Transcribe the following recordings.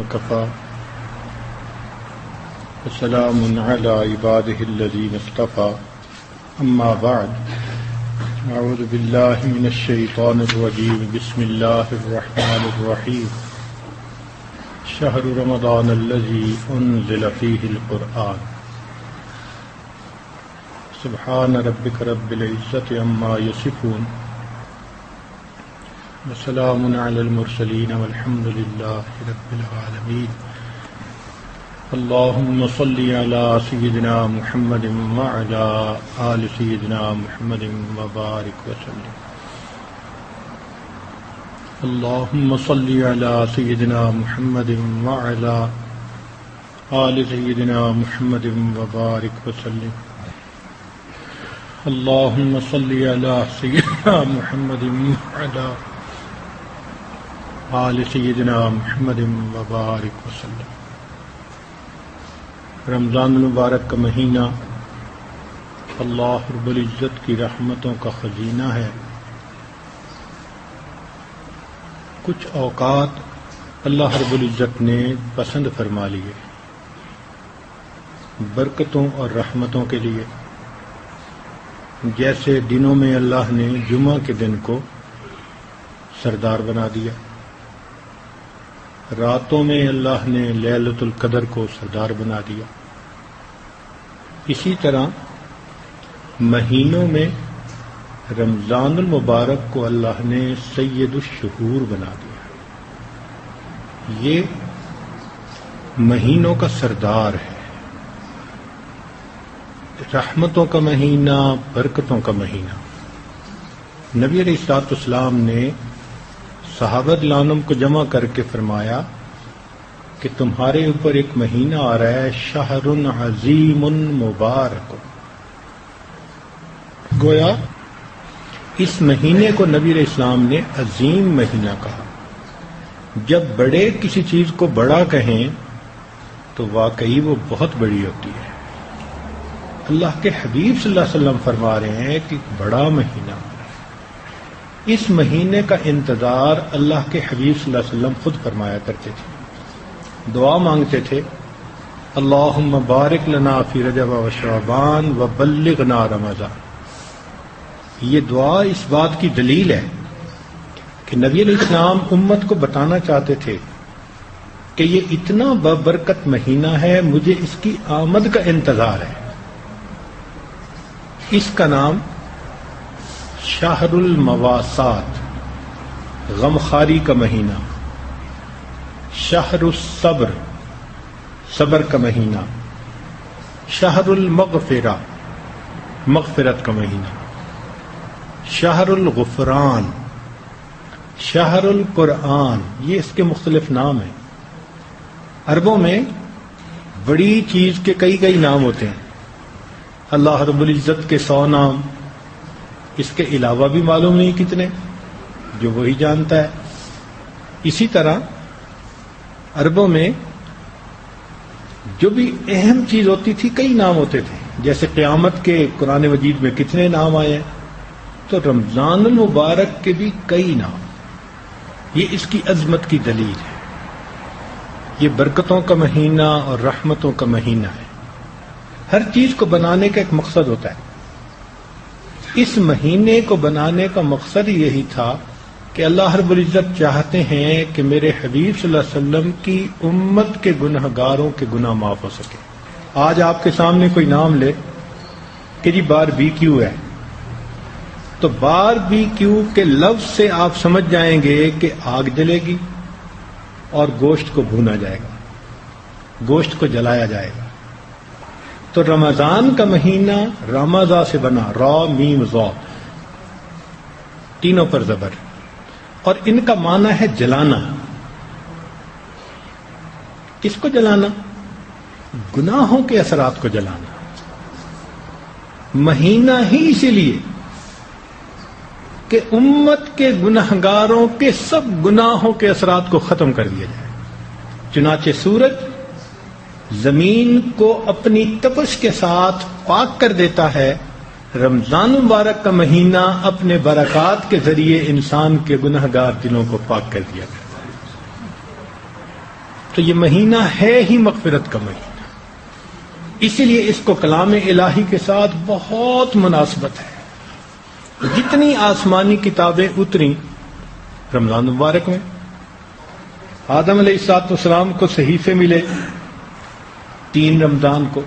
وكفى وسلام على عباده الذين اصطفى أما بعد أعوذ بالله من الشيطان الرجيم بسم الله الرحمن الرحيم شهر رمضان الذي أنزل فيه القرآن سبحان ربك رب العزة عما يصفون وسلام على المرسلين والحمد لله رب العالمين اللهم صل على سيدنا محمد وعلى آل سيدنا محمد وبارك وسلم اللهم صل على سيدنا محمد وعلى آل سيدنا محمد وبارك وسلم اللهم صل على سيدنا محمد وعلى آل سيدنا محمد وبارك وسلم رمضان المبارک کا مہینہ اللہ رب العزت کی رحمتوں کا خزینہ ہے. کچھ اوقات اللہ رب العزت نے پسند فرما لیے برکتوں اور رحمتوں کے لیے. جیسے دنوں میں اللہ نے جمعہ کے دن کو سردار بنا دیا، راتوں میں اللہ نے لیلۃ القدر کو سردار بنا دیا. اسی طرح مہینوں میں رمضان المبارک کو اللہ نے سید الشہور بنا دیا. یہ مہینوں کا سردار ہے، رحمتوں کا مہینہ، برکتوں کا مہینہ. نبی علیہ الصلوۃ والسلام نے صحابہ رضوان کو جمع کر کے فرمایا کہ تمہارے اوپر ایک مہینہ آ رہا ہے شہر عظیم مبارک. گویا اس مہینے کو نبی علیہ السلام نے عظیم مہینہ کہا. جب بڑے کسی چیز کو بڑا کہیں تو واقعی وہ بہت بڑی ہوتی ہے. اللہ کے حبیب صلی اللہ علیہ وسلم فرما رہے ہیں کہ بڑا مہینہ. اس مہینے کا انتظار اللہ کے حبیب صلی اللہ علیہ وسلم خود فرمایا کرتے تھے. دعا مانگتے تھے اللہم بارک لنا فی رجب و شعبان و بلغنا رمضان. یہ دعا اس بات کی دلیل ہے کہ نبی علیہ السلام امت کو بتانا چاہتے تھے کہ یہ اتنا بابرکت مہینہ ہے، مجھے اس کی آمد کا انتظار ہے. اس کا نام شہر المواسات، غمخاری کا مہینہ، شہر الصبر، صبر کا مہینہ، شہر المغفرہ، مغفرت کا مہینہ، شہر الغفران، شہر القرآن. یہ اس کے مختلف نام ہیں. عربوں میں بڑی چیز کے کئی نام ہوتے ہیں. اللہ رب العزت کے 100 نام، اس کے علاوہ بھی معلوم نہیں کتنے، جو وہی جانتا ہے. اسی طرح عربوں میں جو بھی اہم چیز ہوتی تھی کئی نام ہوتے تھے. جیسے قیامت کے قرآن مجید میں کتنے نام آئے ہیں، تو رمضان المبارک کے بھی کئی نام. یہ اس کی عظمت کی دلیل ہے. یہ برکتوں کا مہینہ اور رحمتوں کا مہینہ ہے. ہر چیز کو بنانے کا ایک مقصد ہوتا ہے. اس مہینے کو بنانے کا مقصد یہی تھا کہ اللہ رب العزت چاہتے ہیں کہ میرے حبیب صلی اللہ علیہ وسلم کی امت کے گناہ گاروں کے گناہ معاف ہو سکے. آج آپ کے سامنے کوئی نام لے کہ جی باربیکیو ہے، تو باربیکیو کے لفظ سے آپ سمجھ جائیں گے کہ آگ جلے گی اور گوشت کو بھونا جائے گا، گوشت کو جلایا جائے گا. تو رمضان کا مہینہ رمضا سے بنا، را میم ضا، تینوں پر زبر، اور ان کا معنی ہے جلانا. کس کو جلانا؟ گناہوں کے اثرات کو جلانا. مہینہ ہی اسی لیے کہ امت کے گناہگاروں کے سب گناہوں کے اثرات کو ختم کر دیا جائے. چنانچہ سورج زمین کو اپنی تپش کے ساتھ پاک کر دیتا ہے، رمضان مبارک کا مہینہ اپنے برکات کے ذریعے انسان کے گناہگار دلوں کو پاک کر دیا گیا. تو یہ مہینہ ہے ہی مغفرت کا مہینہ، اسی لیے اس کو کلام الہی کے ساتھ بہت مناسبت ہے۔ جتنی آسمانی کتابیں اتری رمضان مبارک میں، آدم علیہ السلام کو صحیفے ملے 3 رمضان کو،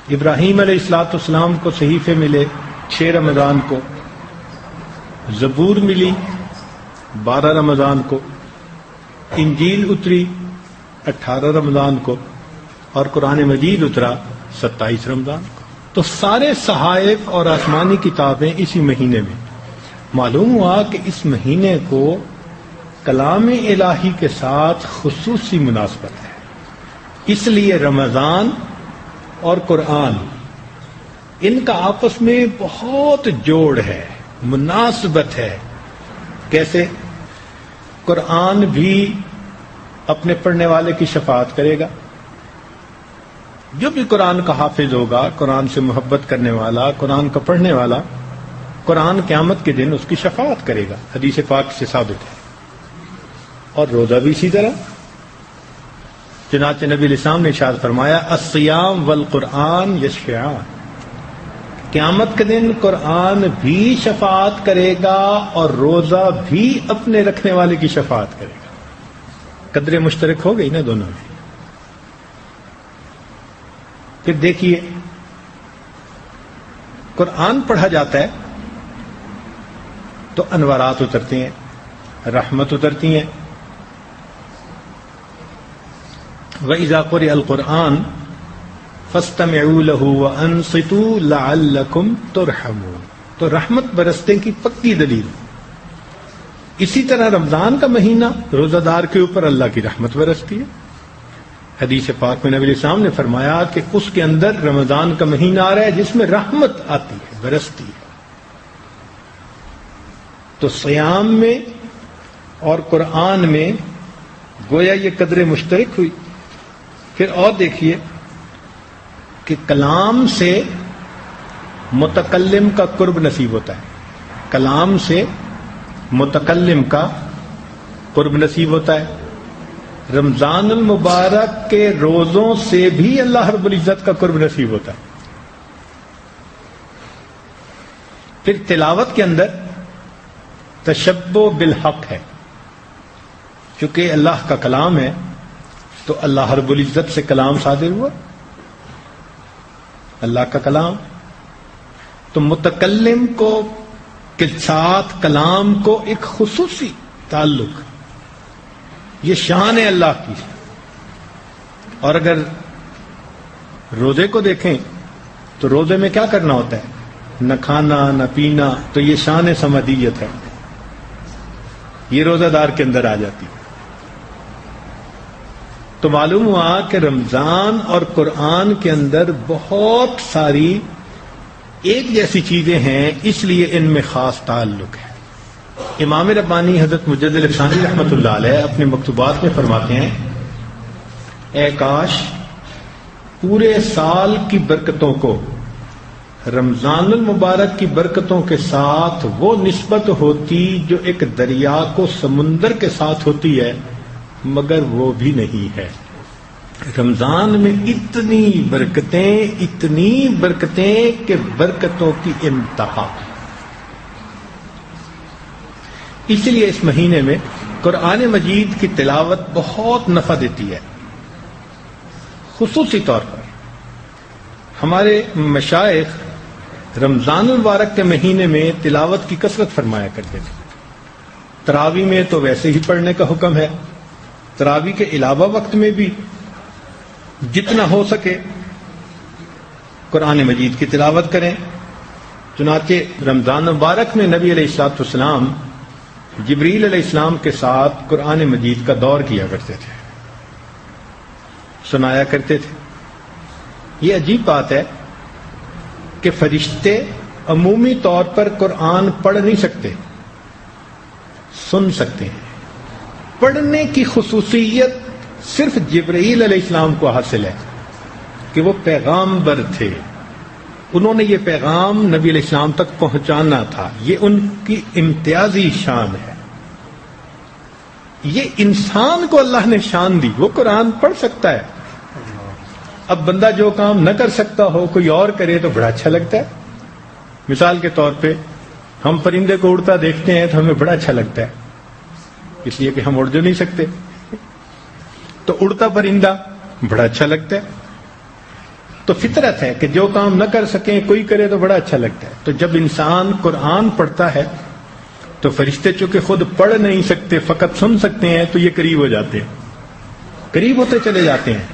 ابراہیم علیہ السلام کو صحیفے ملے 6 رمضان کو، زبور ملی 12 رمضان کو، انجیل اتری 18 رمضان کو، اور قرآن مجید اترا 27 رمضان کو۔ تو سارے صحائف اور آسمانی کتابیں اسی مہینے میں۔ معلوم ہوا کہ اس مہینے کو کلام الہی کے ساتھ خصوصی مناسبت ہے، اس لیے رمضان اور قرآن ان کا آپس میں بہت جوڑ ہے، مناسبت ہے۔ کیسے؟ قرآن بھی اپنے پڑھنے والے کی شفاعت کرے گا، جو بھی قرآن کا حافظ ہوگا، قرآن سے محبت کرنے والا، قرآن کا پڑھنے والا، قرآن قیامت کے دن اس کی شفاعت کرے گا، حدیث پاک سے ثابت ہے۔ اور روزہ بھی اسی طرح، چنانچہ نبی علیہ السلام نے ارشاد فرمایا الصیام والقرآن یشفعان، قیامت کے دن قرآن بھی شفاعت کرے گا اور روزہ بھی اپنے رکھنے والے کی شفاعت کرے گا۔ قدر مشترک ہو گئی نا دونوں میں۔ پھر دیکھیے قرآن پڑھا جاتا ہے تو انوارات اترتی ہیں، رحمت اترتی ہیں۔ وَإِذَا قُرِئَ الْقُرْآنُ فَاسْتَمِعُوا لَهُ وَأَنصِتُوا لَعَلَّكُمْ تُرْحَمُونَ، تو رحمت برسنے کی پکی دلیل۔ اسی طرح رمضان کا مہینہ روزہ دار کے اوپر اللہ کی رحمت برستی ہے۔ حدیث پاک میں نبی علیہ السلام نے فرمایا کہ اس کے اندر رمضان کا مہینہ آ رہا ہے جس میں رحمت آتی ہے، برستی ہے۔ تو صیام میں اور قرآن میں گویا یہ قدر مشترک ہوئی۔ پھر اور دیکھیے کہ کلام سے متکلم کا قرب نصیب ہوتا ہے، کلام سے متکلم کا قرب نصیب ہوتا ہے۔ رمضان المبارک کے روزوں سے بھی اللہ رب العزت کا قرب نصیب ہوتا ہے۔ پھر تلاوت کے اندر تشبہ بالحق ہے، چونکہ اللہ کا کلام ہے تو اللہ رب العزت سے کلام صادر ہوا، اللہ کا کلام، تو متکلم کو کے ساتھ کلام کو ایک خصوصی تعلق، یہ شان ہے اللہ کی۔ اور اگر روزے کو دیکھیں تو روزے میں کیا کرنا ہوتا ہے؟ نہ کھانا نہ پینا، تو یہ شان سمدیت ہے، یہ روزہ دار کے اندر آ جاتی۔ تو معلوم ہوا کہ رمضان اور قرآن کے اندر بہت ساری ایک جیسی چیزیں ہیں، اس لیے ان میں خاص تعلق ہے۔ امام ربانی حضرت مجدد الفسانی رحمۃ اللہ علیہ اپنے مکتوبات میں فرماتے ہیں، اے کاش پورے سال کی برکتوں کو رمضان المبارک کی برکتوں کے ساتھ وہ نسبت ہوتی جو ایک دریا کو سمندر کے ساتھ ہوتی ہے، مگر وہ بھی نہیں ہے۔ رمضان میں اتنی برکتیں کہ برکتوں کی انتہا۔ اس لیے اس مہینے میں قرآن مجید کی تلاوت بہت نفع دیتی ہے۔ خصوصی طور پر ہمارے مشائخ رمضان المبارک کے مہینے میں تلاوت کی کثرت فرمایا کرتے تھے۔ تراویح میں تو ویسے ہی پڑھنے کا حکم ہے، تراویح کے علاوہ وقت میں بھی جتنا ہو سکے قرآن مجید کی تلاوت کریں۔ چنانچہ رمضان مبارک میں نبی علیہ السلام جبریل علیہ السلام کے ساتھ قرآن مجید کا دور کیا کرتے تھے، سنایا کرتے تھے۔ یہ عجیب بات ہے کہ فرشتے عمومی طور پر قرآن پڑھ نہیں سکتے، سن سکتے ہیں۔ پڑھنے کی خصوصیت صرف جبرائیل علیہ السلام کو حاصل ہے کہ وہ پیغامبر تھے، انہوں نے یہ پیغام نبی علیہ السلام تک پہنچانا تھا، یہ ان کی امتیازی شان ہے۔ یہ انسان کو اللہ نے شان دی، وہ قرآن پڑھ سکتا ہے. اب بندہ جو کام نہ کر سکتا ہو کوئی اور کرے تو بڑا اچھا لگتا ہے. مثال کے طور پہ ہم پرندے کو اڑتا دیکھتے ہیں تو ہمیں بڑا اچھا لگتا ہے، اس لیے کہ ہم اڑ جو نہیں سکتے، تو اڑتا پرندہ بڑا اچھا لگتا ہے. تو فطرت ہے کہ جو کام نہ کر سکیں کوئی کرے تو بڑا اچھا لگتا ہے. تو جب انسان قرآن پڑھتا ہے تو فرشتے چونکہ خود پڑھ نہیں سکتے، فقط سن سکتے ہیں، تو یہ قریب ہو جاتے ہیں، قریب ہوتے چلے جاتے ہیں.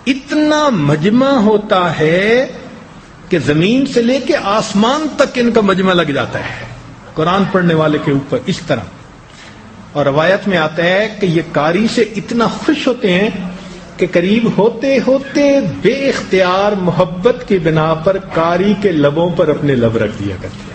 اتنا مجمع ہوتا ہے کہ زمین سے لے کے آسمان تک ان کا مجمع لگ جاتا ہے قرآن پڑھنے والے کے اوپر اس طرح. اور روایت میں آتا ہے کہ یہ قاری سے اتنا خوش ہوتے ہیں کہ قریب ہوتے ہوتے بے اختیار محبت کی بنا پر قاری کے لبوں پر اپنے لب رکھ دیا کرتے ہیں.